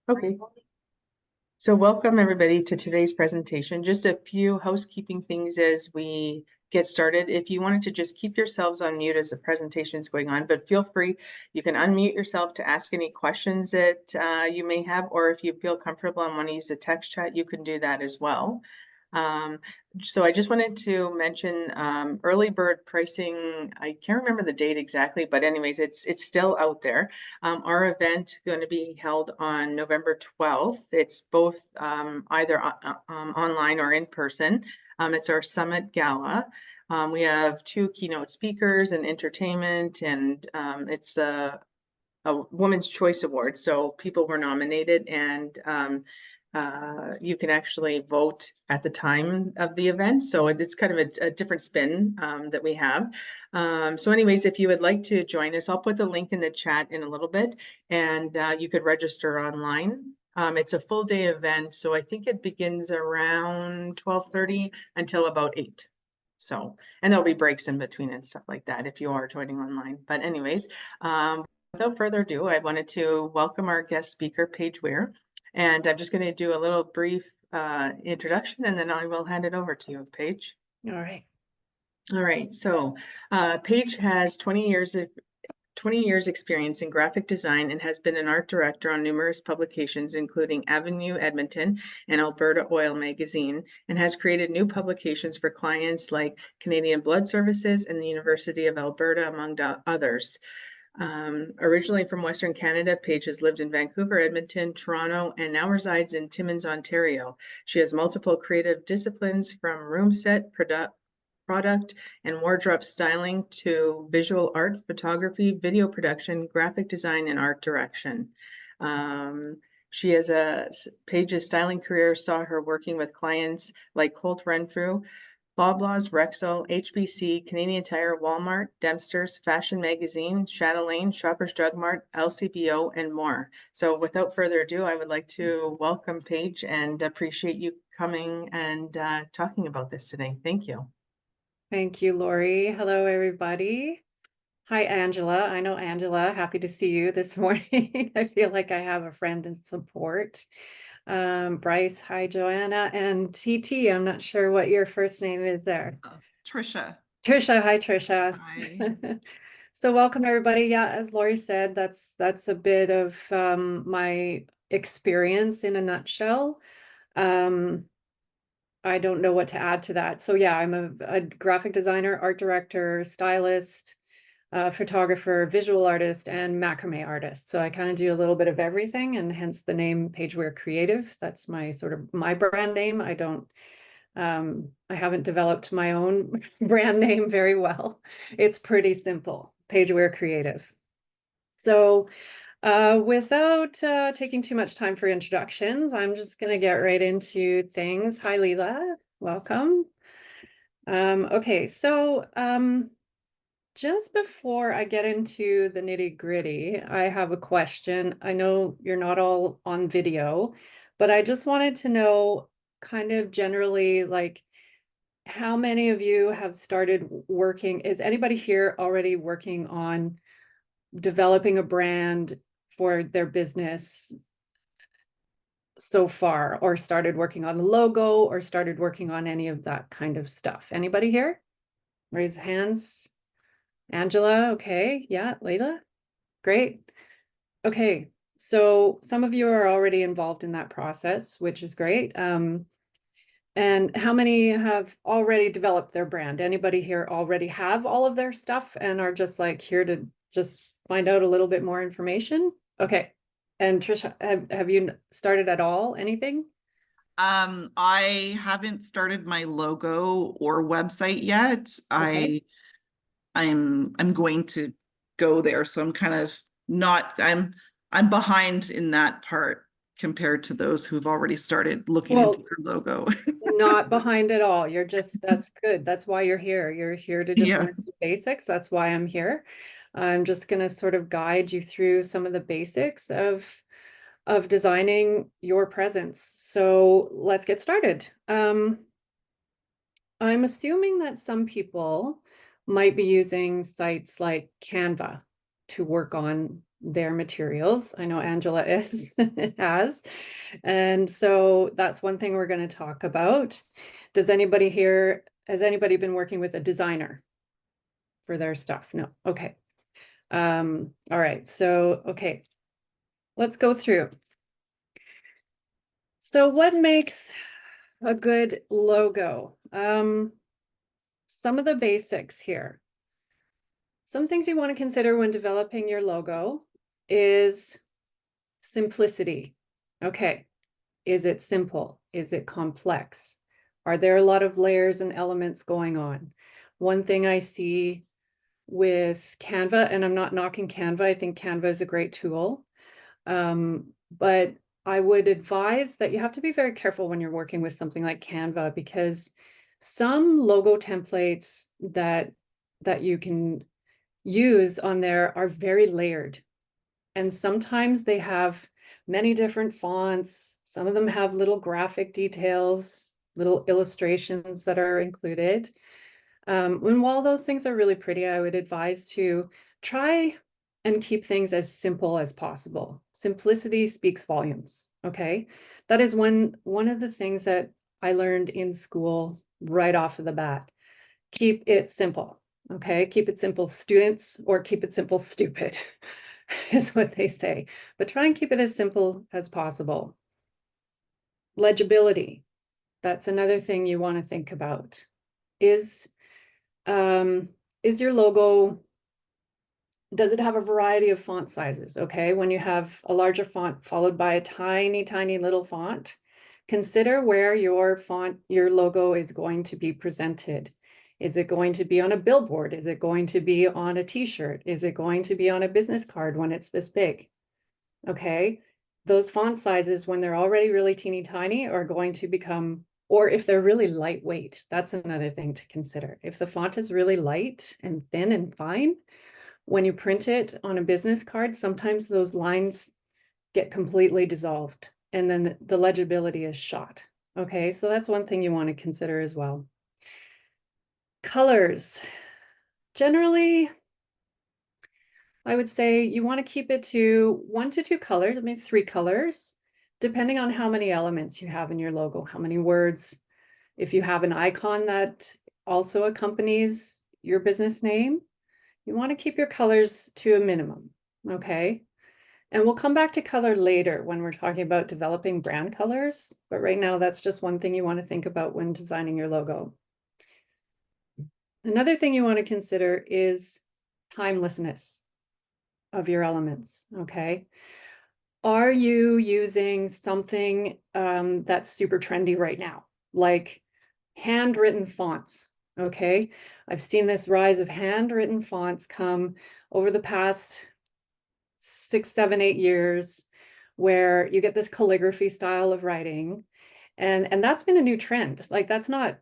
Okay, so welcome everybody to today's presentation. Just a few housekeeping things as we get started. If you wanted to just keep yourselves on mute as the presentation is going on, but feel free, you can unmute yourself to ask any questions that you may have, or if you feel comfortable and want to use a text chat, you can do that as well. Um, so I just wanted to mention early bird pricing. I can't remember the date exactly, but anyways, it's still out there. Our event going to be held on November 12th. It's both either online or in person. It's our summit gala. We have two keynote speakers and entertainment, and it's a Women's Choice Award. So people were nominated, and you can actually vote at the time of the event. So it's kind of a different spin that we have. So anyways, if you would like to join us, I'll put the link in the chat in a little bit, and you could register online. It's a full day event, so I think it begins around 12:30 until about 8. So, and there'll be breaks in between and stuff like that if you are joining online. But anyways, without further ado, I wanted to welcome our guest speaker, Paige Weir. And I'm just going to do a little brief introduction, and then I will hand it over to you, Paige. All right. All right. So Paige has 20 years experience in graphic design and has been an art director on numerous publications, including Avenue Edmonton and Alberta Oil Magazine, and has created new publications for clients like Canadian Blood Services and the University of Alberta, among others. Originally from Western Canada, Paige has lived in Vancouver, Edmonton, Toronto, and now resides in Timmins, Ontario. She has multiple creative disciplines from room set, product and wardrobe styling to visual art, photography, video production, graphic design, and art direction. She has Paige's styling career saw her working with clients like Holt Renfrew, Loblaws, Rexall, HBC, Canadian Tire, Walmart, Dempster's, Fashion Magazine, Chatelaine, Shoppers Drug Mart, LCBO, and more. So without further ado, I would like to welcome Paige and appreciate you coming and talking about this today. Thank you. Thank you, Lori. Hello, everybody. Hi, Angela. I know Angela. Happy to see you this morning. I feel like I have a friend in support. Bryce, hi, Joanna. And TT, I'm not sure what your first name is there. Trisha. Trisha, hi, Trisha. Hi. So welcome, everybody. Yeah, as Lori said, that's a bit of my experience in a nutshell. I don't know what to add to that. So yeah, I'm a graphic designer, art director, stylist, photographer, visual artist, and macrame artist. So I kind of do a little bit of everything, and hence the name Paige Weir Creative. That's my sort of my brand name. I haven't developed my own brand name very well. It's pretty simple, Paige Weir Creative. So without taking too much time for introductions, I'm just going to get right into things. Hi, Leela. Welcome. Okay, so just before I get into the nitty-gritty, I have a question. I know you're not all on video, but I just wanted to know kind of generally, like, how many of you have started working? Is anybody here already working on developing a brand for their business so far, or started working on the logo, or started working on any of that kind of stuff? Anybody here? Raise hands. Angela, okay. Yeah, Layla, great. Okay, so some of you are already involved in that process, which is great. And how many have already developed their brand? Anybody here already have all of their stuff and are just like here to just find out a little bit more information? Okay. And Trisha, have you started at all? Anything? I haven't started my logo or website yet. Okay. I'm going to go there. So I'm kind of not I'm behind in that part compared to those who've already started looking into their logo. Not behind at all. You're just, that's good. That's why you're here. You're here to just Yeah. learn the basics. That's why I'm here. I'm just going to sort of guide you through some of the basics of designing your presence. So let's get started. I'm assuming that some people might be using sites like Canva to work on their materials. I know Angela is has. And so that's one thing we're going to talk about. Has anybody been working with a designer for their stuff? No. Okay. All right. So, okay. Let's go through. So what makes a good logo? Some of the basics here. Some things you want to consider when developing your logo is simplicity. Okay. Is it simple? Is it complex? Are there a lot of layers and elements going on? One thing I see with Canva, and I'm not knocking Canva, I think Canva is a great tool. But I would advise that you have to be very careful when you're working with something like Canva, because some logo templates that you can use on there are very layered. And sometimes they have many different fonts. Some of them have little graphic details, little illustrations that are included. And while those things are really pretty, I would advise to try and keep things as simple as possible. Simplicity speaks volumes, okay? That is one of the things that I learned in school right off of the bat. Keep it simple, okay? Keep it simple, students, or keep it simple, stupid, is what they say. But try and keep it as simple as possible. Legibility, that's another thing you want to think about. Is your logo, does it have a variety of font sizes? Okay, when you have a larger font followed by a tiny, tiny little font, consider where your logo is going to be presented. Is it going to be on a billboard? Is it going to be on a t-shirt? Is it going to be on a business card when it's this big? Okay, those font sizes, when they're already really teeny tiny, are going to become, or if they're really lightweight, that's another thing to consider. If the font is really light and thin and fine, when you print it on a business card, sometimes those lines get completely dissolved and then the legibility is shot. Okay, so that's one thing you want to consider as well. Colors. Generally, I would say you want to keep it to 1 to 2 colors, I mean 3 colors, depending on how many elements you have in your logo, how many words. If you have an icon that also accompanies your business name, you want to keep your colors to a minimum, okay? And we'll come back to color later when we're talking about developing brand colors, but right now that's just one thing you want to think about when designing your logo. Another thing you want to consider is timelessness of your elements, okay? Are you using something that's super trendy right now, like handwritten fonts? Okay, I've seen this rise of handwritten fonts come over the past 6, 7, 8 years, where you get this calligraphy style of writing, and that's been a new trend. Like, that's not,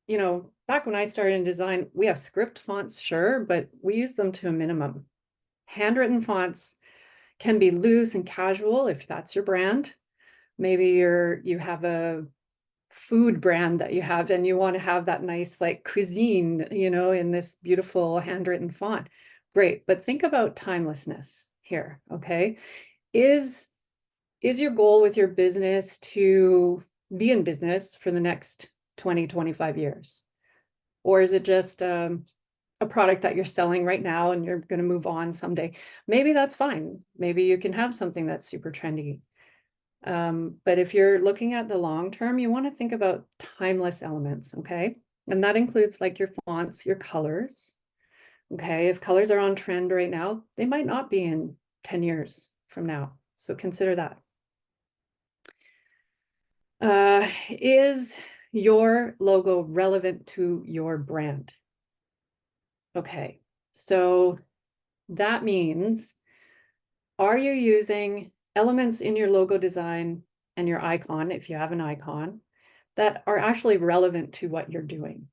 you know, back when I started in design, we have script fonts, sure, but we use them to a minimum. Handwritten fonts can be loose and casual if that's your brand. Maybe you have a food brand that you have and you want to have that nice like cuisine, you know, in this beautiful handwritten font. Great, but think about timelessness here, okay? Is your goal with your business to be in business for the next 20, 25 years? Or is it just a product that you're selling right now and you're going to move on someday? Maybe that's fine. Maybe you can have something that's super trendy. But if you're looking at the long term, you want to think about timeless elements, okay? And that includes like your fonts, your colors, okay? If colors are on trend right now, they might not be in 10 years from now. So consider that. Is your logo relevant to your brand? Okay, so that means, are you using elements in your logo design and your icon, if you have an icon, that are actually relevant to what you're doing?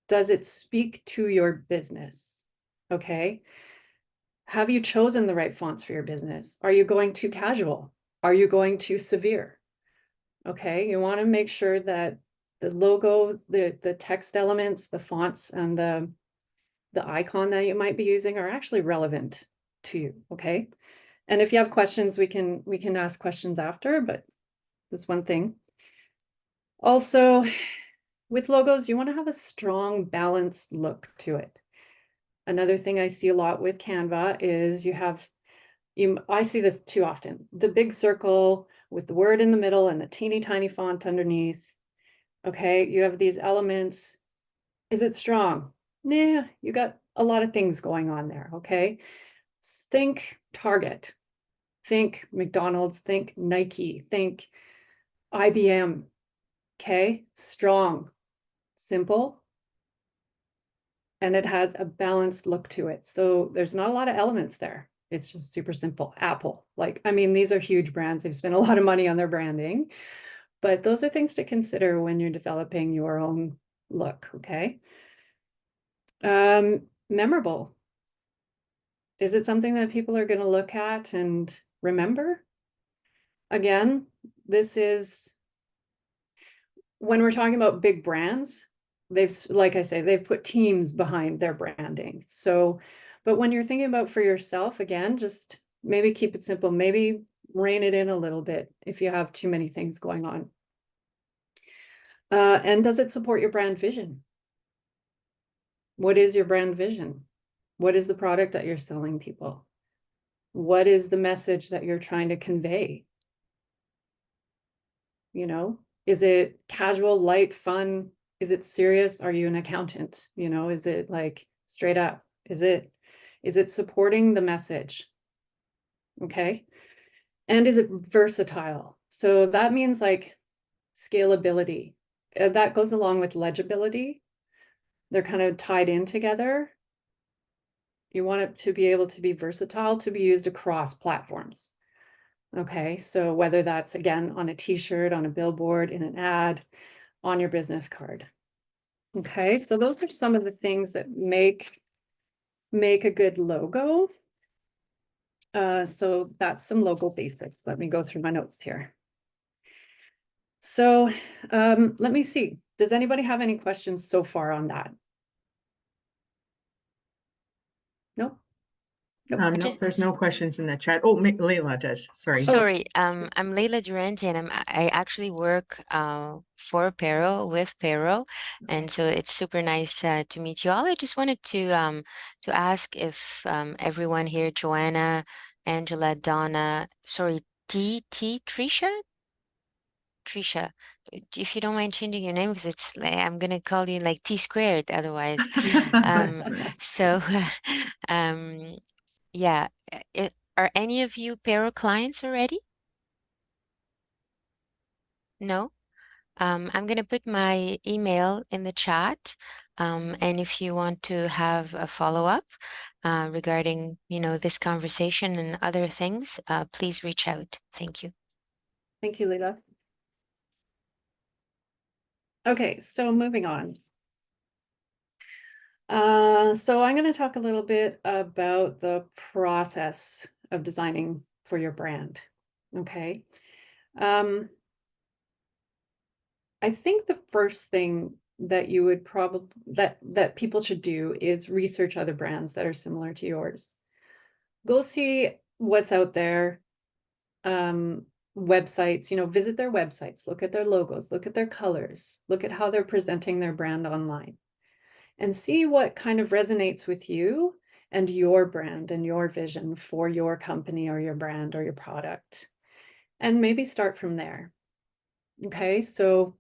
Does it speak to your business? Okay. Have you chosen the right fonts for your business? Are you going too casual? Are you going too severe? Okay, you want to make sure that the logo, the text elements, the fonts, and the icon that you might be using are actually relevant to you, okay? And if you have questions, we can ask questions after, but this one thing. Also, with logos, you want to have a strong, balanced look to it. Another thing I see a lot with Canva is I see this too often. The big circle with the word in the middle and the teeny tiny font underneath. Okay, you have these elements. Is it strong? Nah, you got a lot of things going on there. Okay, think Target, think McDonald's, think Nike, think IBM. Okay, strong, simple, and it has a balanced look to it. So there's not a lot of elements there. It's just super simple. Apple, I mean, these are huge brands. They've spent a lot of money on their branding, but those are things to consider when you're developing your own look, okay? Memorable. Is it something that people are going to look at and remember? Again, this is when we're talking about big brands, like I say, they've put teams behind their branding. So, but when you're thinking about for yourself, again, just maybe keep it simple, maybe rein it in a little bit if you have too many things going on. And does it support your brand vision? What is your brand vision? What is the product that you're selling people? What is the message that you're trying to convey? You know, is it casual, light, fun? Is it serious? Are you an accountant? You know, is it like straight up? Is it supporting the message? Okay. And is it versatile? So that means like scalability. That goes along with legibility. They're kind of tied in together. You want it to be able to be versatile, to be used across platforms. Okay, so whether that's again on a t-shirt, on a billboard, in an ad, on your business card. Okay, so those are some of the things that make a good logo. So that's some logo basics. Let me go through my notes here. So let me see. Does anybody have any questions so far on that? No? Nope. No, there's no questions in the chat. Oh, Leila does. Sorry. Sorry, I'm Leila Durante, and I actually work for Pero with Pero, and so it's super nice to meet you all. I just wanted to ask if everyone here, Joanna, Angela, Donna, sorry, Trisha, if you don't mind changing your name, because it's like, I'm gonna call you like T squared otherwise. So yeah, are any of you Pero clients already? No? I'm going to put my email in the chat. And if you want to have a follow-up regarding, this conversation and other things, please reach out. Thank you. Thank you, Leila. Okay, so moving on. So I'm going to talk a little bit about the process of designing for your brand. Okay. I think the first thing that you would probably that people should do is research other brands that are similar to yours. Go see what's out there. Websites, visit their websites, look at their logos, look at their colors, look at how they're presenting their brand online, and see what kind of resonates with you and your brand and your vision for your company or your brand or your product. And maybe start from there. Okay, so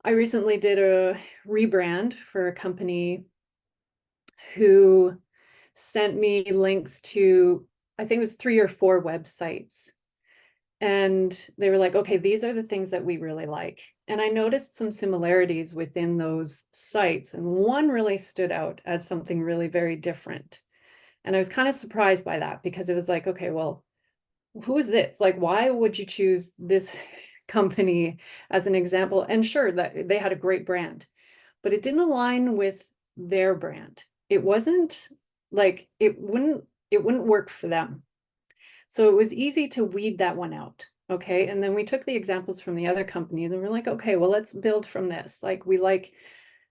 I recently did a rebrand for a company who sent me links to, I think it was 3 or 4 websites. And they were like, okay, these are the things that we really like. And I noticed some similarities within those sites. And one really stood out as something really very different. And I was kind of surprised by that because it was like, okay, well, who is this? Like, why would you choose this company as an example? And sure, that they had a great brand, but it didn't align with their brand. It wasn't like, it wouldn't work for them. So it was easy to weed that one out. Okay. And then we took the examples from the other companies and we're like, okay, well, let's build from this. Like, we like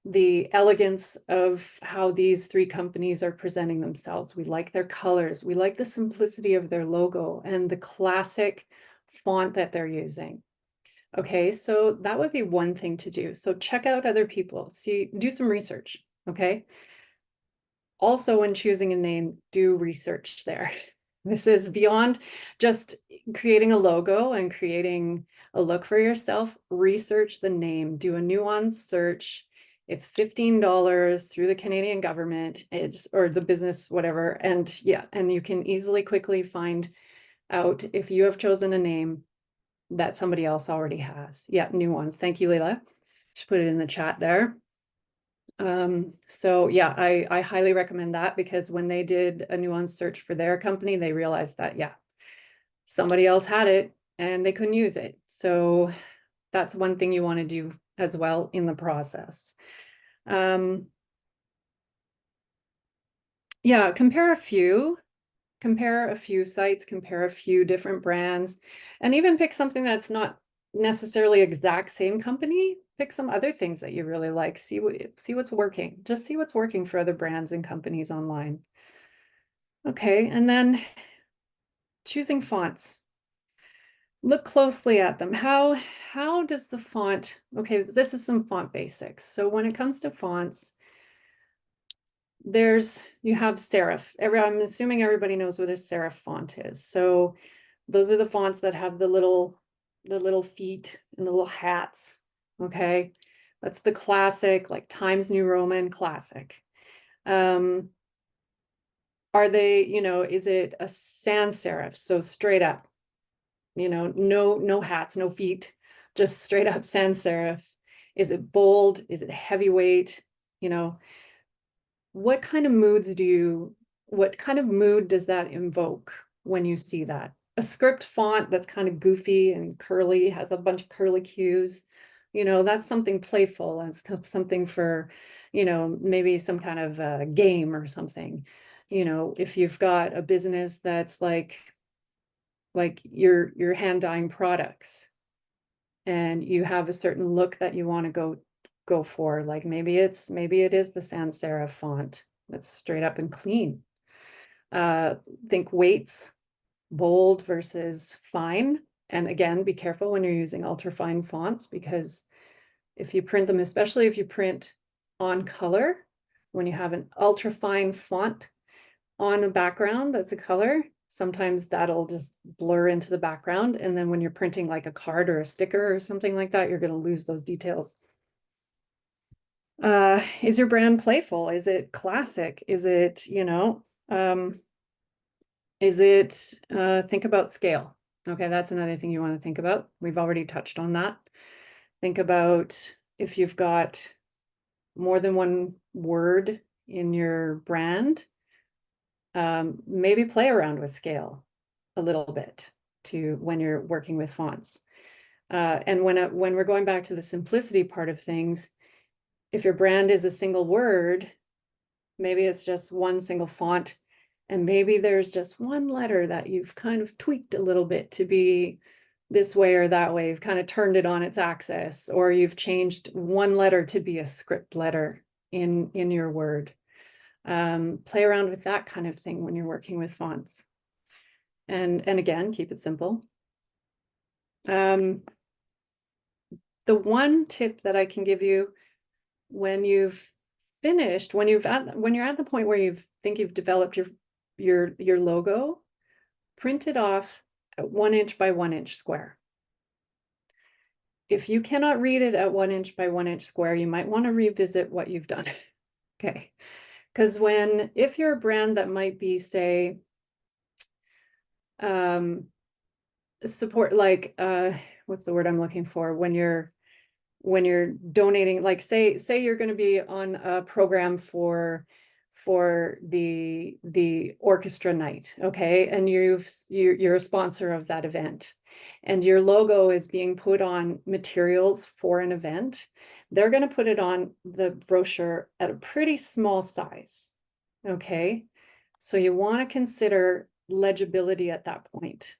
the elegance of how these three companies are presenting themselves. We like their colors. We like the simplicity of their logo and the classic font that they're using. Okay, so that would be one thing to do. So check out other people, do some research, okay? Also, when choosing a name, do research there. This is beyond just creating a logo and creating a look for yourself. Research the name, do a nuanced search. It's $15 through the Canadian government, or the business, whatever. And yeah, and you can easily, quickly find out if you have chosen a name that somebody else already has. Yeah, nuance. Thank you, Leila. Just put it in the chat there. So yeah, I highly recommend that, because when they did a nuance search for their company, they realized that, yeah, somebody else had it and they couldn't use it. So that's one thing you want to do as well in the process. Yeah, compare a few sites, compare a few different brands, and even pick something that's not necessarily exact same company. Pick some other things that you really like. See what's working. Just see what's working for other brands and companies online. Okay, and then choosing fonts. Look closely at them. How does the font, okay, this is some font basics. So when it comes to fonts, you have serif. I'm assuming everybody knows what a serif font is. So those are the fonts that have the little feet and the little hats. Okay, that's the classic, like Times New Roman classic. Are they, is it a sans serif? So straight up, no hats, no feet, just straight up sans serif. Is it bold? Is it heavyweight? What kind of mood does that invoke when you see that? A script font that's kind of goofy and curly, has a bunch of curly cues, that's something playful. And it's something for, maybe some kind of game or something. If you've got a business that's like your hand dyeing products, and you have a certain look that you want to go for, like maybe it is the sans serif font that's straight up and clean. Think weights, bold versus fine. And again, be careful when you're using ultra fine fonts, because if you print them, especially if you print on color, when you have an ultra fine font on a background that's a color, sometimes that'll just blur into the background. And then when you're printing like a card or a sticker or something like that, you're going to lose those details. Is your brand playful? Is it classic? Is it, think about scale. Okay, that's another thing you want to think about. We've already touched on that. Think about if you've got more than one word in your brand, maybe play around with scale a little bit when you're working with fonts. And when we're going back to the simplicity part of things, if your brand is a single word, maybe it's just one single font, and maybe there's just one letter that you've kind of tweaked a little bit to be this way or that way. You've kind of turned it on its axis, or you've changed one letter to be a script letter in your word. Play around with that kind of thing when you're working with fonts. And again, keep it simple. The one tip that I can give you when you've finished, when you're at the point where think you've developed your logo, print it off at 1 inch by 1 inch square. If you cannot read it at 1 inch by 1 inch square, you might want to revisit what you've done. Okay, because if you're a brand that might be, say, support, like what's the word I'm looking for, when you're donating, like say you're going to be on a program for the orchestra night, okay, and you're a sponsor of that event, and your logo is being put on materials for an event. They're going to put it on the brochure at a pretty small size, okay? So you want to consider legibility at that point,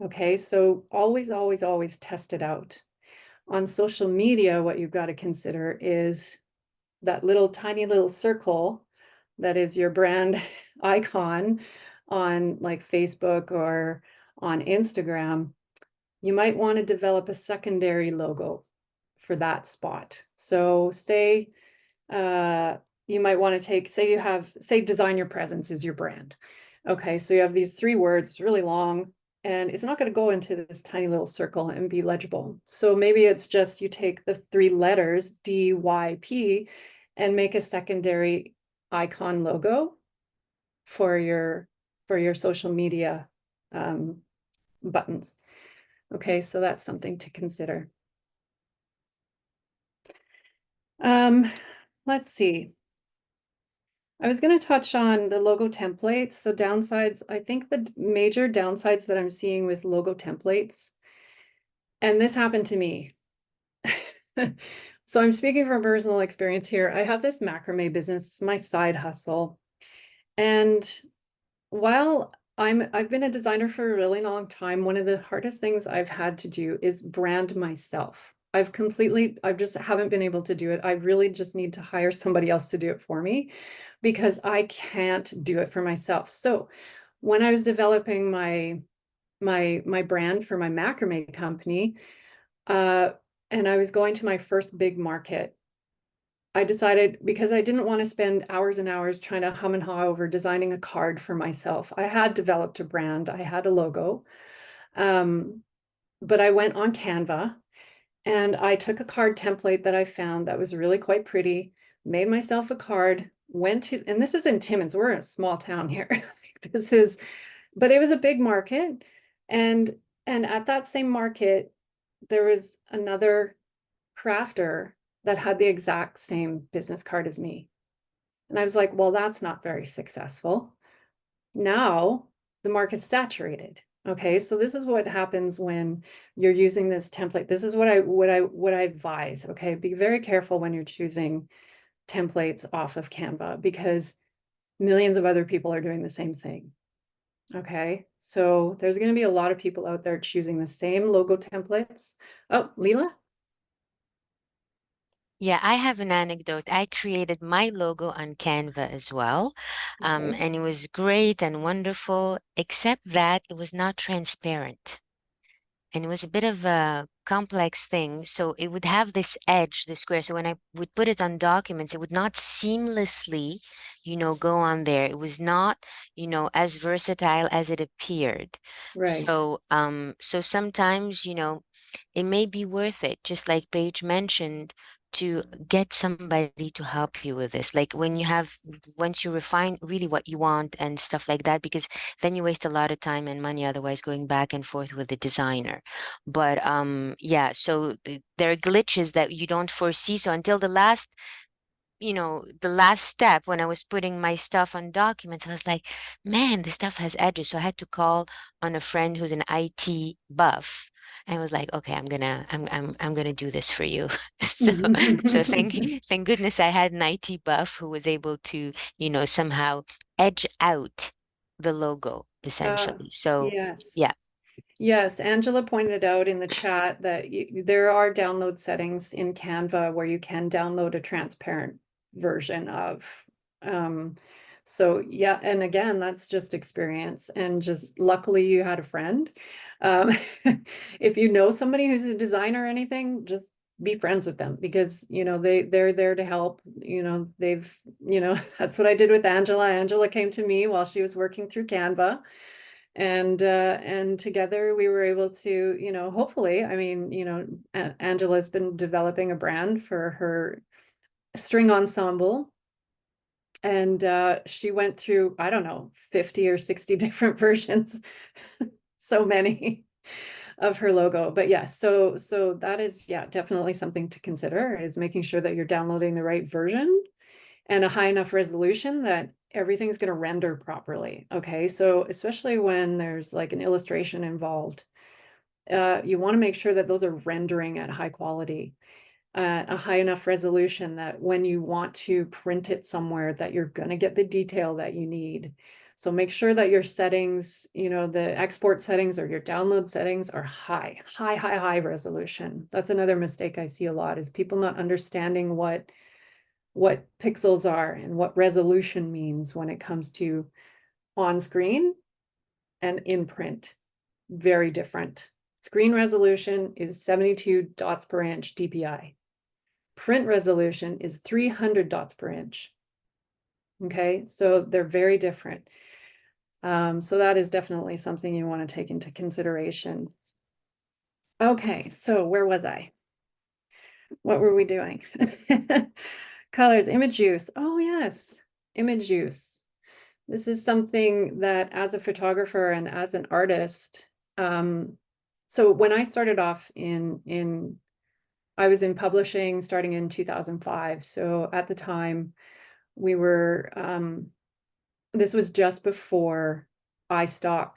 okay? So always test it out. On social media, what you've got to consider is that little tiny little circle that is your brand icon on like Facebook or on Instagram, you might want to develop a secondary logo for that spot. So say you might want to take, say you have, say design your presence is your brand. Okay, so you have these 3 words, it's really long, and it's not going to go into this tiny little circle and be legible. So maybe it's just you take the 3 letters DYP and make a secondary icon logo for your social media buttons. Okay, so that's something to consider. Let's see. I was going to touch on the logo templates. So downsides, I think the major downsides that I'm seeing with logo templates, and this happened to me. So I'm speaking from personal experience here. I have this macrame business, my side hustle. And while I've been a designer for a really long time, one of the hardest things I've had to do is brand myself. I just haven't been able to do it. I really just need to hire somebody else to do it for me because I can't do it for myself. So when I was developing my brand for my macrame company, and I was going to my first big market, I decided, because I didn't want to spend hours and hours trying to hum and haw over designing a card for myself. I had developed a brand, I had a logo, but I went on Canva and I took a card template that I found that was really quite pretty, made myself a card, and this is in Timmins, we're in a small town here. But it was a big market. And at that same market, there was another crafter that had the exact same business card as me. And I was like, well, that's not very successful. Now the market's saturated. Okay, so this is what happens when you're using this template. This is what I advise. Okay, be very careful when you're choosing templates off of Canva because millions of other people are doing the same thing. Okay, so there's going to be a lot of people out there choosing the same logo templates. Oh, Leela? Yeah, I have an anecdote. I created my logo on Canva as well. Okay. And it was great and wonderful, except that it was not transparent. And it was a bit of a complex thing. So it would have this edge, the square. So when I would put it on documents, it would not seamlessly, go on there. It was not, as versatile as it appeared. Right. So sometimes, it may be worth it, just like Paige mentioned, to get somebody to help you with this. Like once you refine really what you want and stuff like that, because then you waste a lot of time and money otherwise going back and forth with the designer. But yeah, so there are glitches that you don't foresee. So until the last step when I was putting my stuff on documents, I was like, man, this stuff has edges. So I had to call on a friend who's an IT buff. And I was like, okay, I'm gonna do this for you. So thank goodness I had an IT buff who was able to, somehow edge out the logo essentially. So yeah. Yes. Yes, Angela pointed out in the chat that there are download settings in Canva where you can download a transparent version of. So yeah, and again, that's just experience and just luckily you had a friend. Um, if you know somebody who's a designer or anything, just be friends with them because they're there to help. That's what I did with Angela. Angela came to me while she was working through Canva. And together we were able to, hopefully, I mean, Angela's been developing a brand for her string ensemble. And she went through, I don't know, 50 or 60 different versions, so many of her logo. But yes, so that is, yeah, definitely something to consider is making sure that you're downloading the right version and a high enough resolution that everything's going to render properly. Okay, so especially when there's like an illustration involved, you want to make sure that those are rendering at high quality, a high enough resolution that when you want to print it somewhere that you're going to get the detail that you need. So make sure that your settings, the export settings or your download settings are high resolution. That's another mistake I see a lot is people not understanding what what pixels are and what resolution means when it comes to on screen and in print. Very different. Screen resolution is 72 dots per inch DPI. Print resolution is 300 dots per inch. Okay, so they're very different. So that is definitely something you want to take into consideration. Okay, so where was I? What were we doing? Colors, image use. Oh yes, image use. This is something that as a photographer and as an artist, so when I started off I was in publishing starting in 2005. So at the time we were, this was just before iStock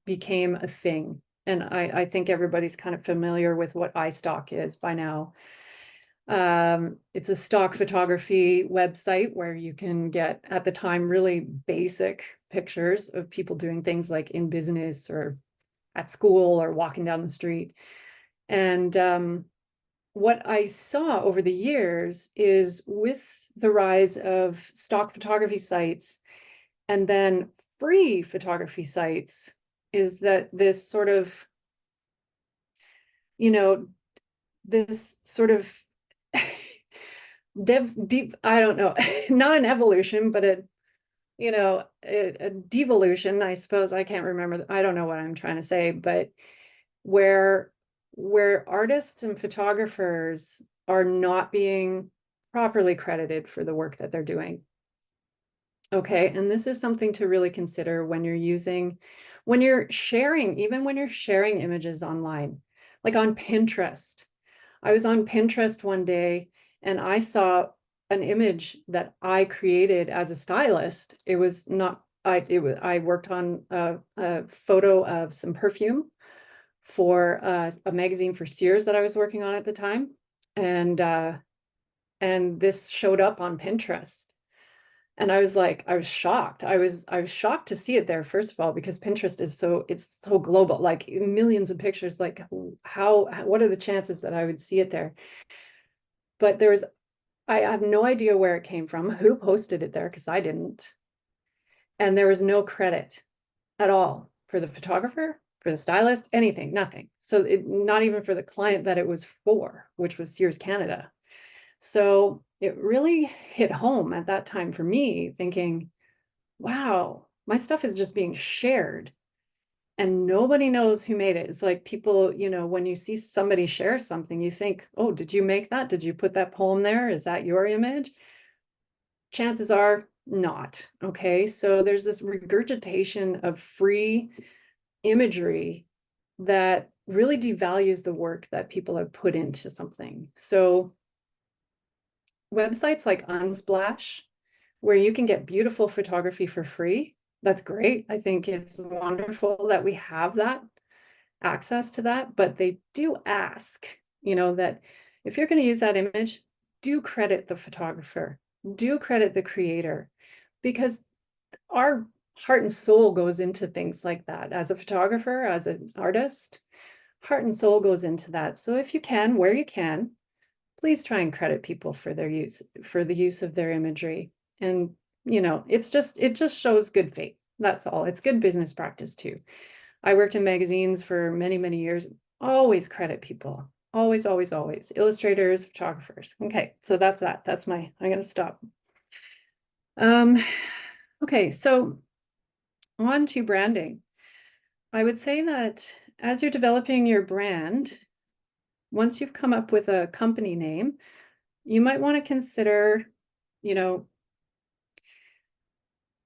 became a thing. And I think everybody's kind of familiar with what iStock is by now. It's a stock photography website where you can get, at the time, really basic pictures of people doing things like in business or at school or walking down the street. And what I saw over the years is with the rise of stock photography sites and then free photography sites, is that this sort of, this sort of deep, I don't know, not an evolution, but a devolution, I suppose. I can't remember. I don't know what I'm trying to say, but where artists and photographers are not being properly credited for the work that they're doing. Okay, and this is something to really consider when you're sharing, even when you're sharing images online, like on Pinterest. I was on Pinterest one day and I saw an image that I created as a stylist. It was not, I worked on a photo of some perfume for a magazine for Sears that I was working on at the time. And this showed up on Pinterest. And I was like, I was shocked. I was shocked to see it there, first of all, because Pinterest is it's so global, like millions of pictures, like what are the chances that I would see it there? But I have no idea where it came from, who posted it there, because I didn't. And there was no credit at all for the photographer, for the stylist, anything, nothing. So not even for the client that it was for, which was Sears Canada. So it really hit home at that time for me, thinking, wow, my stuff is just being shared and nobody knows who made it. It's like people, when you see somebody share something, you think, oh, did you make that? Did you put that poem there? Is that your image? Chances are not. Okay, so there's this regurgitation of free imagery that really devalues the work that people have put into something. So websites like Unsplash, where you can get beautiful photography for free, that's great. I think it's wonderful that we have that access to that, but they do ask, that if you're going to use that image, do credit the photographer, do credit the creator, because our heart and soul goes into things like that. As a photographer, as an artist, heart and soul goes into that. So if you can, where you can, please try and credit people for the use of their imagery. And it just shows good faith. That's all. It's good business practice too. I worked in magazines for many, many years. Always credit people. Always, always, always. Illustrators, photographers. Okay, so that's that. I'm gonna stop. Okay, so on to branding. I would say that as you're developing your brand, once you've come up with a company name, you might want to consider,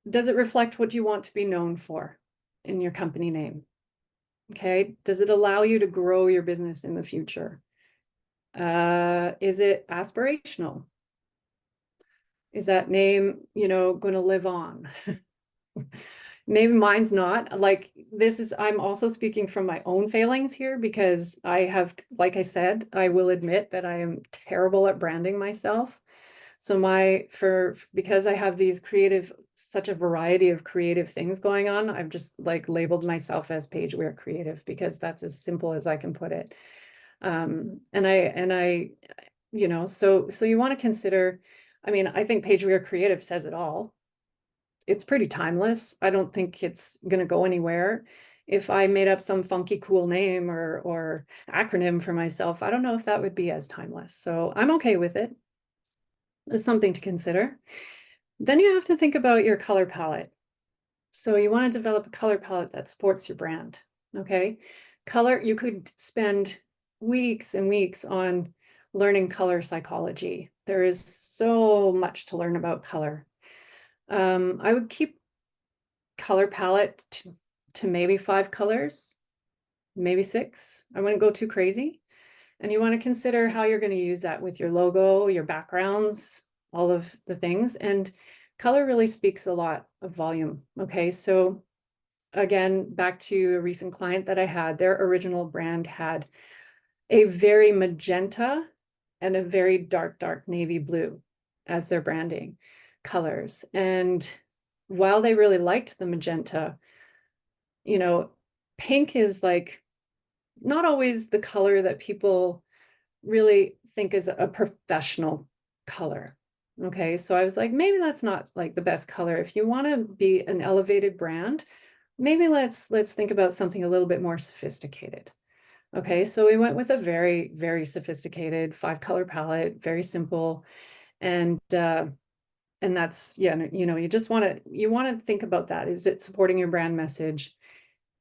does it reflect what you want to be known for in your company name? Okay, does it allow you to grow your business in the future? Is it aspirational? Is that name, going to live on? Maybe mine's not. Like I'm also speaking from my own failings here, because I have, like I said, I will admit that I am terrible at branding myself. So because I have such a variety of creative things going on, I've just like labeled myself as Paige Weir Creative, because that's as simple as I can put it. And you know, so you want to consider, I mean, I think Paige Weir Creative says it all. It's pretty timeless. I don't think it's going to go anywhere. If I made up some funky cool name or acronym for myself, I don't know if that would be as timeless. So I'm okay with it. It's something to consider. Then you have to think about your color palette. So you want to develop a color palette that supports your brand. Okay. Color, you could spend weeks and weeks on learning color psychology. There is so much to learn about color. I would keep color palette to maybe 5 colors, maybe 6. I wouldn't go too crazy. And you want to consider how you're going to use that with your logo, your backgrounds, all of the things. And color really speaks a lot of volume. Okay, so again, back to a recent client that I had, their original brand had a very magenta and a very dark, dark navy blue as their branding colors. And while they really liked the magenta, you know, pink is like not always the color that people really think is a professional color. Okay, so I was like, maybe that's not like the best color. If you want to be an elevated brand, maybe let's think about something a little bit more sophisticated. Okay, so we went with a very, very sophisticated 5-color palette, very simple. And that's, yeah, you know, you want to think about that. Is it supporting your brand message?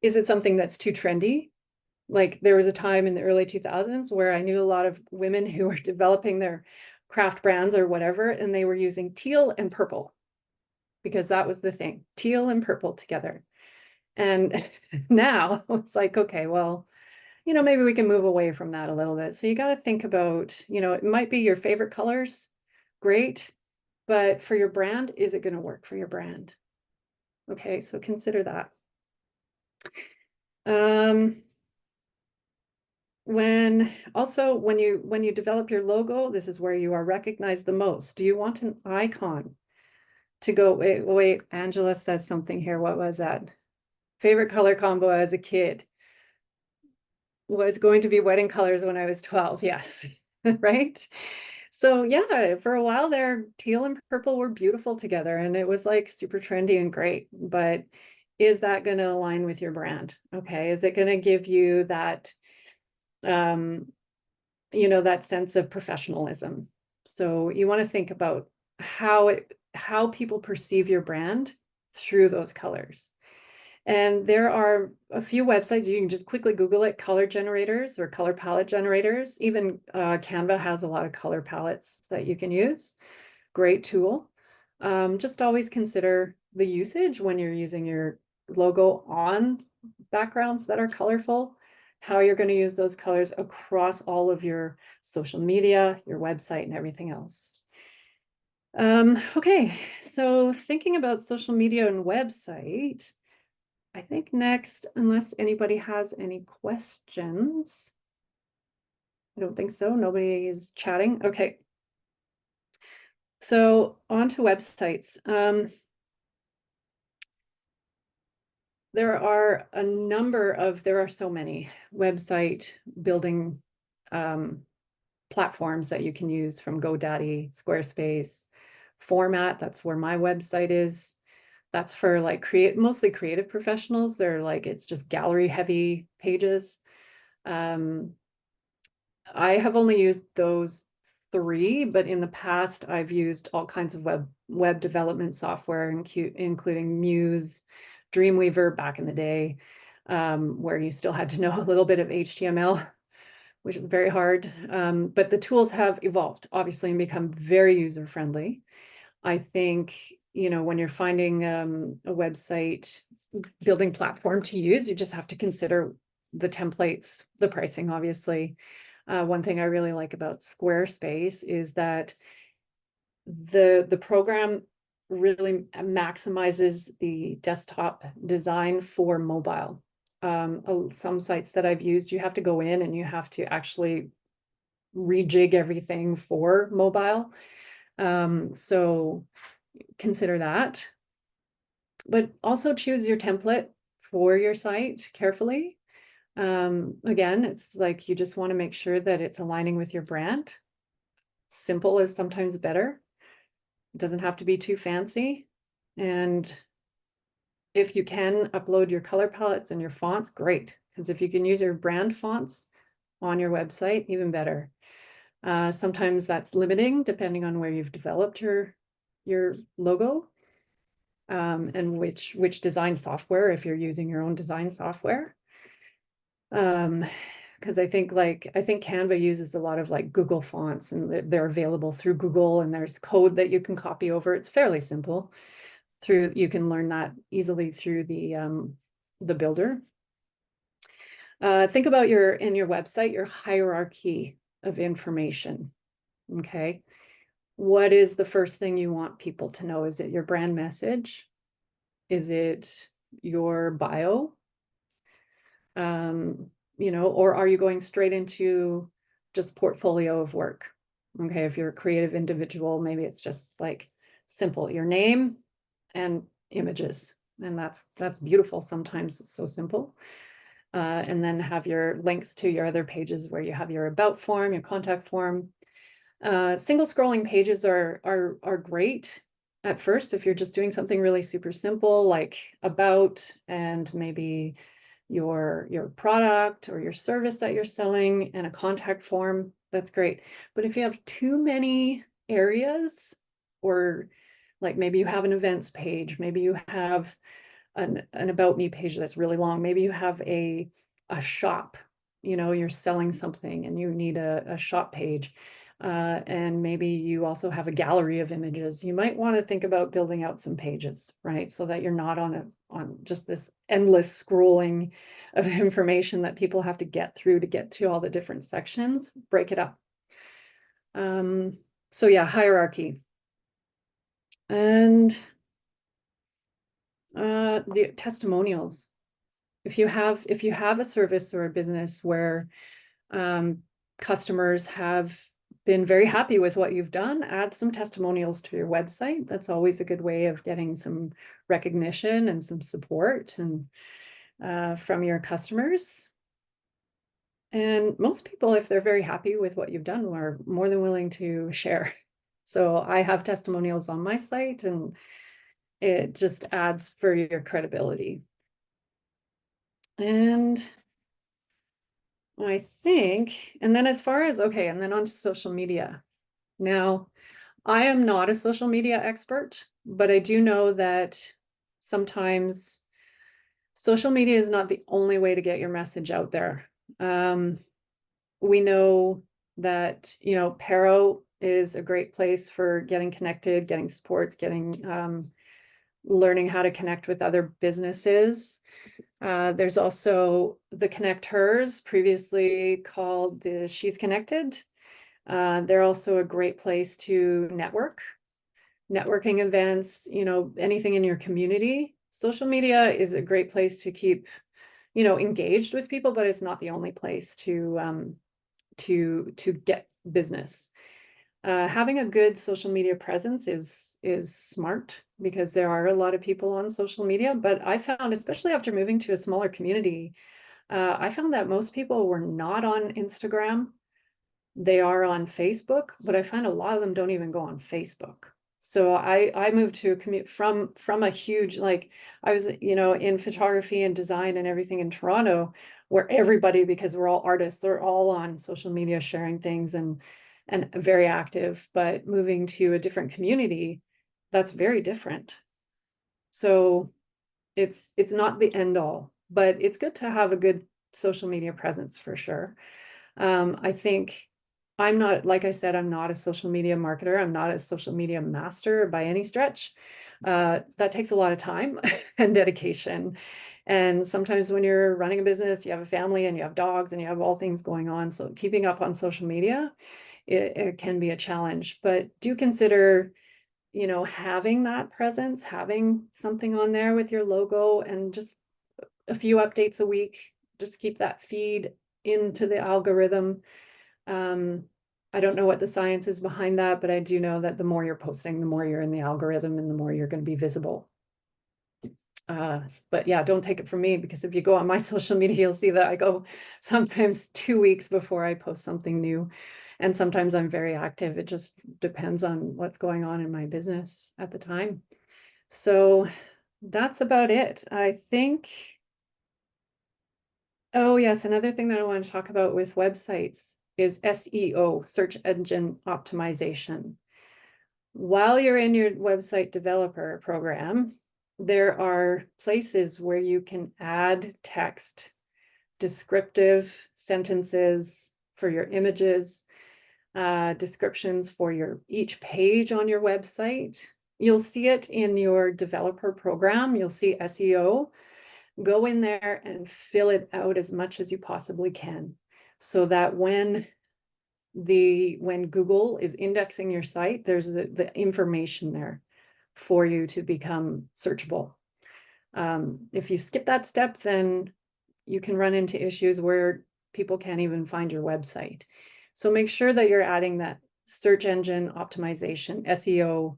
Is it something that's too trendy? Like there was a time in the early 2000s where I knew a lot of women who were developing their craft brands or whatever, and they were using teal and purple because that was the thing, teal and purple together. And now it's like, okay, well, you know, maybe we can move away from that a little bit. So you got to think about, you know, it might be your favorite colors, great, but for your brand, is it going to work for your brand? Okay, so consider that. When you develop your logo, this is where you are recognized the most. Do you want an icon to go? Wait, Angela says something here. What was that? Favorite color combo as a kid was going to be wedding colors when I was 12. Yes, right. So yeah, for a while there, teal and purple were beautiful together and it was like super trendy and great. But is that going to align with your brand? Okay, is it going to give you that you know, that sense of professionalism? So you want to think about how people perceive your brand through those colors. And there are a few websites, you can just quickly Google it, color generators or color palette generators. Even Canva has a lot of color palettes that you can use. Great tool. Just always consider the usage when you're using your logo on backgrounds that are colorful, how you're going to use those colors across all of your social media, your website, and everything else. Okay, so thinking about social media and website, I think next, unless anybody has any questions, I don't think so. Nobody is chatting. Okay. So on to websites. There are so many website building platforms that you can use, from GoDaddy, Squarespace, Format. That's where my website is. That's for like mostly creative professionals. They're like, it's just gallery heavy pages. I have only used those 3, but in the past I've used all kinds of web development software, including Muse, Dreamweaver back in the day, where you still had to know a little bit of HTML, which is very hard. But the tools have evolved, obviously, and become very user-friendly. I think, you know, when you're finding a website building platform to use, you just have to consider the templates, the pricing, obviously. One thing I really like about Squarespace is that the program really maximizes the desktop design for mobile. Some sites that I've used, you have to go in and you have to actually rejig everything for mobile. So consider that. But also choose your template for your site carefully. Again, it's like you just want to make sure that it's aligning with your brand. simple is sometimes better. It doesn't have to be too fancy. And if you can upload your color palettes and your fonts, great. Because if you can use your brand fonts on your website, even better. Sometimes that's limiting depending on where you've developed your logo, and which design software, if you're using your own design software. Because I think Canva uses a lot of like Google fonts, and they're available through Google, and there's code that you can copy over. It's fairly simple. You can learn that easily through the builder. Think about in your website, your hierarchy of information. Okay. What is the first thing you want people to know? Is it your brand message? Is it your bio? Or are you going straight into just portfolio of work? Okay, if you're a creative individual, maybe it's just like simple, your name and images. And that's beautiful. Sometimes it's so simple. And then have your links to your other pages where you have your about form, your contact form. Single scrolling pages are great at first if you're just doing something really super simple, like about and maybe your product or your service that you're selling and a contact form. That's great. But if you have too many areas, or like maybe you have an events page, maybe you have an about me page that's really long, maybe you have a shop, you're selling something and you need a shop page. And maybe you also have a gallery of images. You might want to think about building out some pages, right? So that you're not on just this endless scrolling of information that people have to get through to get to all the different sections. Break it up. So yeah, hierarchy. And the testimonials. If you have a service or a business where customers have been very happy with what you've done, add some testimonials to your website. That's always a good way of getting some recognition and some support and from your customers. And most people, if they're very happy with what you've done, are more than willing to share. So I have testimonials on my site, and it just adds for your credibility. And I think, and then as far as, okay, and then onto social media. Now, I am not a social media expert, but I do know that sometimes social media is not the only way to get your message out there. We know that, Paro is a great place for getting connected, getting supports, learning how to connect with other businesses. There's also the Connect Hers, previously called the She's Connected. They're also a great place to networking events, anything in your community. Social media is a great place to keep, engaged with people, but it's not the only place to get business. Having a good social media presence is smart, because there are a lot of people on social media, but I found, especially after moving to a smaller community, I found that most people were not on Instagram. They are on Facebook, but I find a lot of them don't even go on Facebook. So I moved to a commute from a huge, like I was, in photography and design and everything in Toronto, where everybody, because we're all artists, are all on social media sharing things and very active. But moving to a different community, that's very different. So it's not the end all, but it's good to have a good social media presence for sure. I think I'm not, like I said, I'm not a social media marketer. I'm not a social media master by any stretch. That takes a lot of time and dedication. And sometimes when you're running a business, you have a family and you have dogs and you have all things going on. So keeping up on social media, it can be a challenge, but do consider, having that presence, having something on there with your logo and just a few updates a week, just keep that feed into the algorithm. I don't know what the science is behind that, but I do know that the more you're posting, the more you're in the algorithm and the more you're going to be visible. But yeah, don't take it from me, because if you go on my social media, you'll see that I go sometimes 2 weeks before I post something new. And sometimes I'm very active. It just depends on what's going on in my business at the time. So that's about it. I think. Oh, yes. Another thing that I want to talk about with websites is SEO, search engine optimization. While you're in your website developer program, there are places where you can add text, descriptive sentences for your images, descriptions for each page on your website. You'll see it in your developer program. You'll see SEO. Go in there and fill it out as much as you possibly can, so that when Google is indexing your site, there's the information there for you to become searchable. If you skip that step, then you can run into issues where people can't even find your website. So make sure that you're adding that search engine optimization, SEO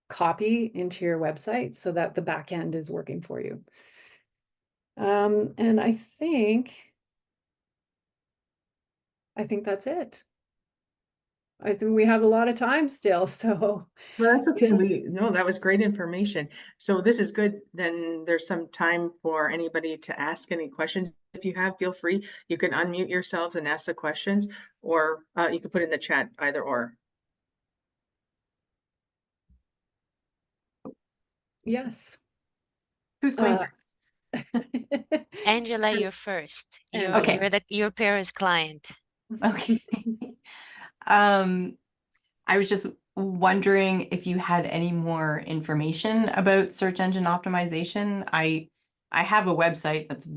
copy into your website so that the back end is working for you. And I think that's it. I think we have a lot of time still, so. Well, that's okay. No, that was great information. So this is good. Then there's some time for anybody to ask any questions. If you have, feel free. You can unmute yourselves and ask the questions, or you can put in the chat, either or. Yes. Who's going Uh, first? Angela, you're first. Angela. Your Paris client. Okay. I was just wondering if you had any more information about search engine optimization. I have a website that's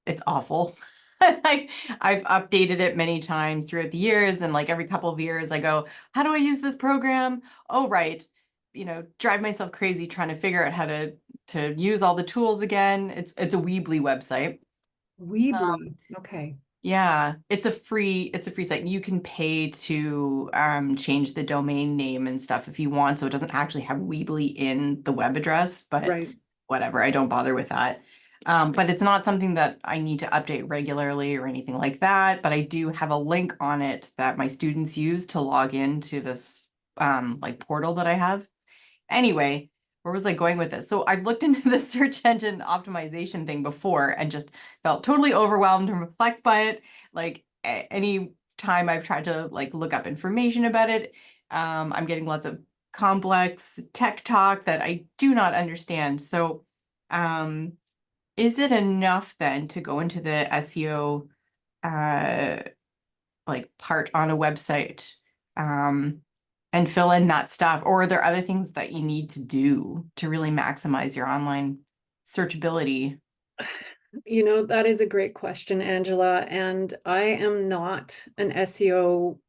it's awful. Like I've updated it many times throughout the years, and like every couple of years I go, how do I use this program? Oh, right. Drive myself crazy trying to figure out how to use all the tools again. It's a Weebly website. Weebly. Okay. Yeah, it's a free site. You can pay to change the domain name and stuff if you want, so it doesn't actually have Weebly in the web address, but Right. whatever, I don't bother with that. But it's not something that I need to update regularly or anything like that. But I do have a link on it that my students use to log into this like portal that I have. Anyway, where was I going with this? So I've looked into the search engine optimization thing before and just felt totally overwhelmed and perplexed by it. Like any time I've tried to like look up information about it, I'm getting lots of complex tech talk that I do not understand. So, is it enough then to go into the SEO like part on a website? And fill in that stuff? Or are there other things that you need to do to really maximize your online searchability? That is a great question, Angela. And I am not an SEO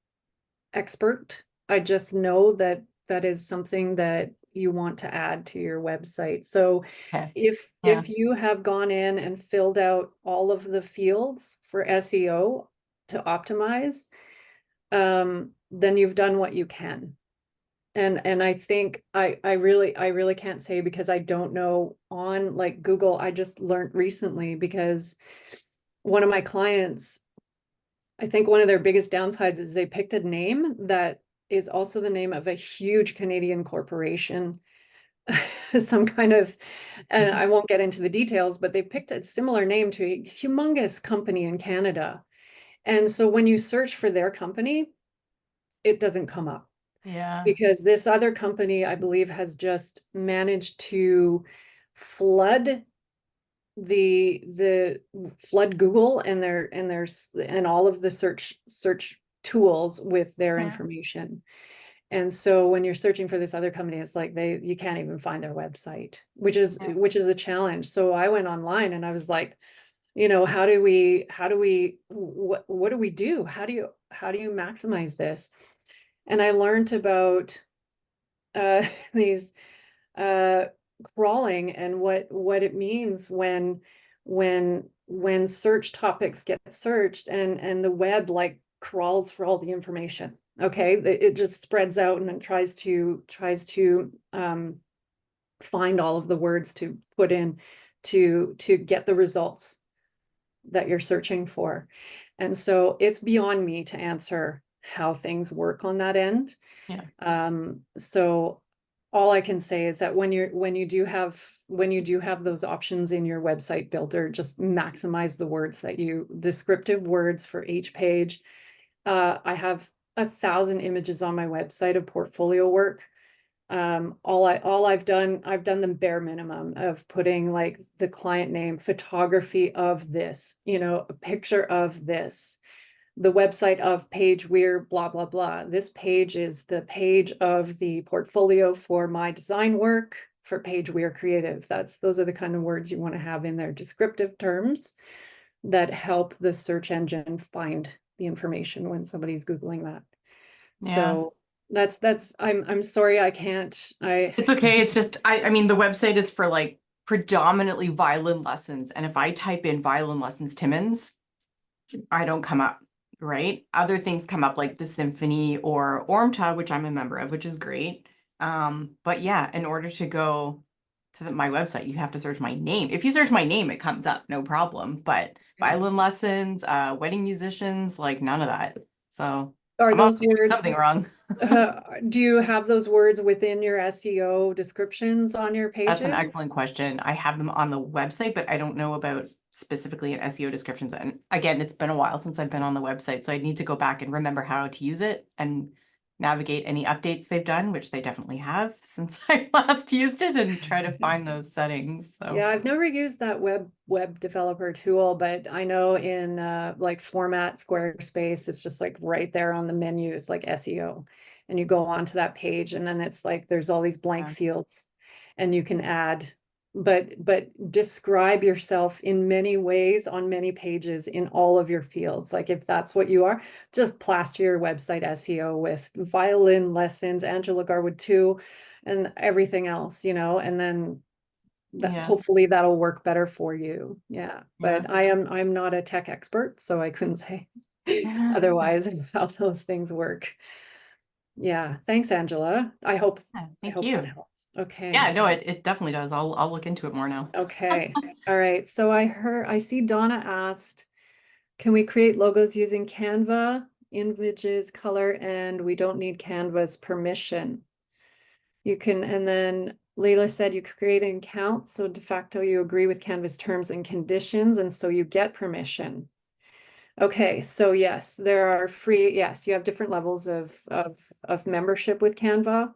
expert. I just know that that is something that you want to add to your website. So Okay. if you have gone in and filled out all of the fields for SEO to optimize, then you've done what you can. And I think I really can't say, because I don't know on like Google. I just learned recently, because one of my clients, I think one of their biggest downsides is they picked a name that is also the name of a huge Canadian corporation, some kind of, and I won't get into the details, but they picked a similar name to a humongous company in Canada. And so when you search for their company, it doesn't come up. Yeah. Because this other company, I believe, has just managed to flood flood Google and all of the search tools with their Yeah. information. And so when you're searching for this other company, it's like you can't even find their website, which is a challenge. So I went online and I was like, what do we do? How do you maximize this? And I learned about these crawling and what it means when search topics get searched and the web like crawls for all the information. Okay, it just spreads out and then tries to find all of the words to put in to get the results that you're searching for. And so it's beyond me to answer how things work on that end. Yeah. So all I can say is that when you do have those options in your website builder, just maximize the words descriptive words for each page. I have 1,000 images on my website of portfolio work. I've done the bare minimum of putting like the client name, photography of this, a picture of this, the website of Paige Weir, blah, blah, blah. This page is the page of the portfolio for my design work for Paige Weir Creative. Those are the kind of words you want to have in their descriptive terms that help the search engine find the information when somebody's Googling that. Yeah. So I'm sorry, I can't, It's okay. It's just, I mean, the website is for like predominantly violin lessons. And if I type in violin lessons Timmins, I don't come up, right? Other things come up like the symphony or Ormta, which I'm a member of, which is great. But yeah, in order to go to my website, you have to search my name. If you search my name, it comes up, no problem. But violin lessons, wedding musicians, like none of that. So are I'm those obviously doing words, something wrong. do you have those words within your SEO descriptions on your pages? That's an excellent question. I have them on the website, but I don't know about specifically in SEO descriptions. And again, it's been a while since I've been on the website, so I need to go back and remember how to use it and navigate any updates they've done, which they definitely have since I last used it, and try to find those settings. So Yeah, I've never used that web developer tool, but I know in like Format Squarespace, it's just like right there on the menu. It's like SEO, and you go onto that page, and then it's like there's all these blank Yeah. fields, and you can add, but describe yourself in many ways on many pages in all of your fields. Like if that's what you are, just plaster your website SEO with violin lessons, Angela Garwood 2, and everything else, and then Yeah. hopefully that'll work better for you. Yeah. But Yeah. I'm not a tech expert, so I couldn't say otherwise how those things work. Yeah. Thanks, Angela. I hope Thank that you. helps. Okay. Yeah, no, it definitely does. I'll look into it more now. Okay. All right. So I see Donna asked, can we create logos using Canva, images, color, and we don't need Canva's permission? You can, and then Leila said you create an account, so de facto you agree with Canva's terms and conditions, and so you get permission. Okay, so yes, there are yes, you have different levels of membership with Canva.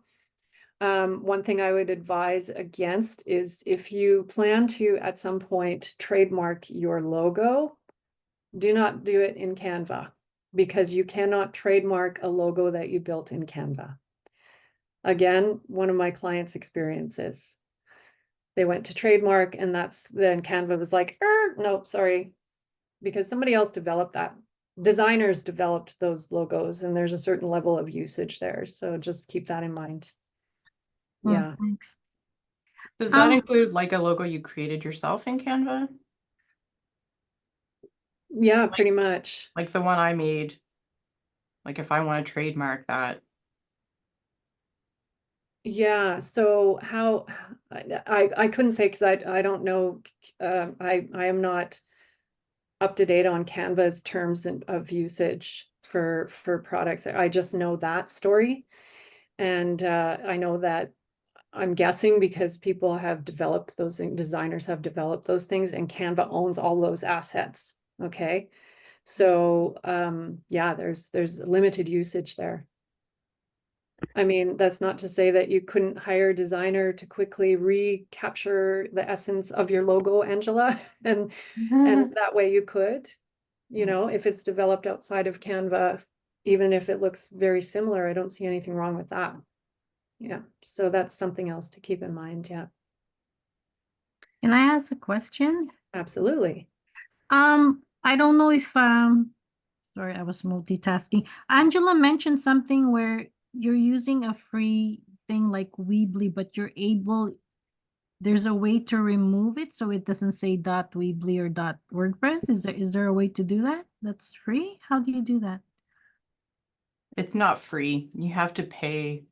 One thing I would advise against is if you plan to at some point trademark your logo, do not do it in Canva because you cannot trademark a logo that you built in Canva. Again, one of my clients' experiences. They went to trademark and then Canva was like, no, sorry, because somebody else developed that. Designers developed those logos and there's a certain level of usage there. So just keep that in mind. Yeah. Thanks. Does that include like a logo you created yourself in Canva? Yeah, pretty much. Like the one I made, like if I want to trademark that. Yeah, so how I couldn't say because I don't know. I am not up to date on Canva's terms of usage for products. I just know that story, and I know that I'm guessing because people have developed those designers have developed those things, and Canva owns all those assets. Okay, so yeah, there's limited usage there. I mean, that's not to say that you couldn't hire a designer to quickly recapture the essence of your logo, Angela, and that way you could, if it's developed outside of Canva, even if it looks very similar, I don't see anything wrong with that. Yeah, so that's something else to keep in mind. Yeah, Can I ask a question? absolutely. I don't know if sorry, I was multitasking. Angela mentioned something where you're using a free thing like Weebly, but there's a way to remove it so it doesn't say .weebly or .wordpress. Is there a way to do that? That's free? How do you do that? It's not free. You have to pay.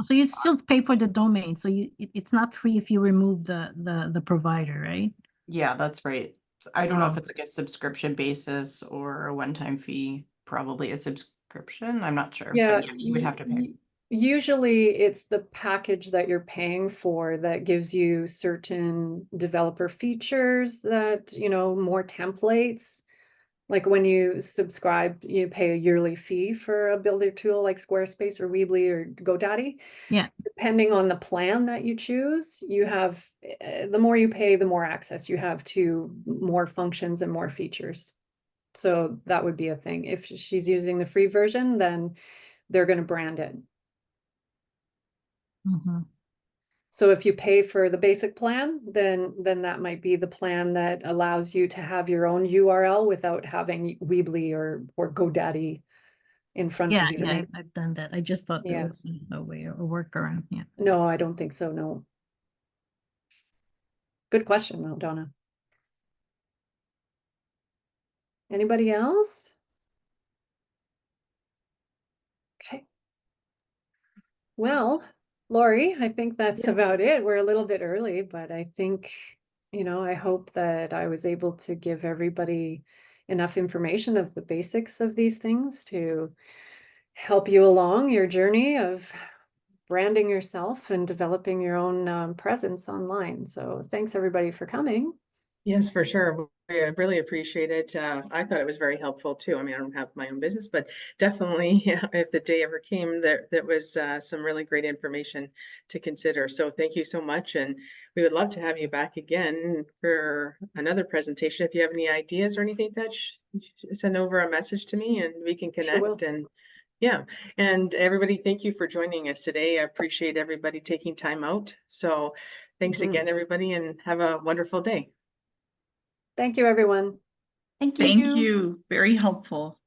So you still pay for the domain. So it's not free if you remove the provider, right? Yeah, that's right. I don't know if it's like a subscription basis or a one-time fee, probably a subscription. I'm not sure, Yeah, but yeah, you would have to pay. Usually it's the package that you're paying for that gives you certain developer features that, more templates. Like when you subscribe, you pay a yearly fee for a builder tool like Squarespace or Weebly or GoDaddy. Yeah. Depending on the plan that you choose, you have, the more you pay, the more access you have to more functions and more features. So that would be a thing. If she's using the free version, then they're going to brand it. Mhm. So if you pay for the basic plan, then that might be the plan that allows you to have your own URL without having Weebly or GoDaddy in front Yeah, of you. yeah, I've done that. I just thought there Yeah. was a way, a workaround. Yeah. No, I don't think so. No. Good question though, Donna. Anybody else? Okay. Well, Lori, I think that's Yeah. about it. We're a little bit early, but I think, I hope that I was able to give everybody enough information of the basics of these things to help you along your journey of branding yourself and developing your own presence online. So thanks everybody for coming. Yes, for sure. I really appreciate it. I thought it was very helpful too. I mean, I don't have my own business, but definitely, yeah, if the day ever came, that was some really great information to consider. So thank you so much. And we would love to have you back again for another presentation. If you have any ideas or anything, that send over a message to me and we can Sure will. connect. And yeah, and everybody, thank you for joining us today. I appreciate everybody taking time out. So thanks Mhm. again, everybody, and have a wonderful day. Thank you, everyone. Thank Thank you. you. Very helpful.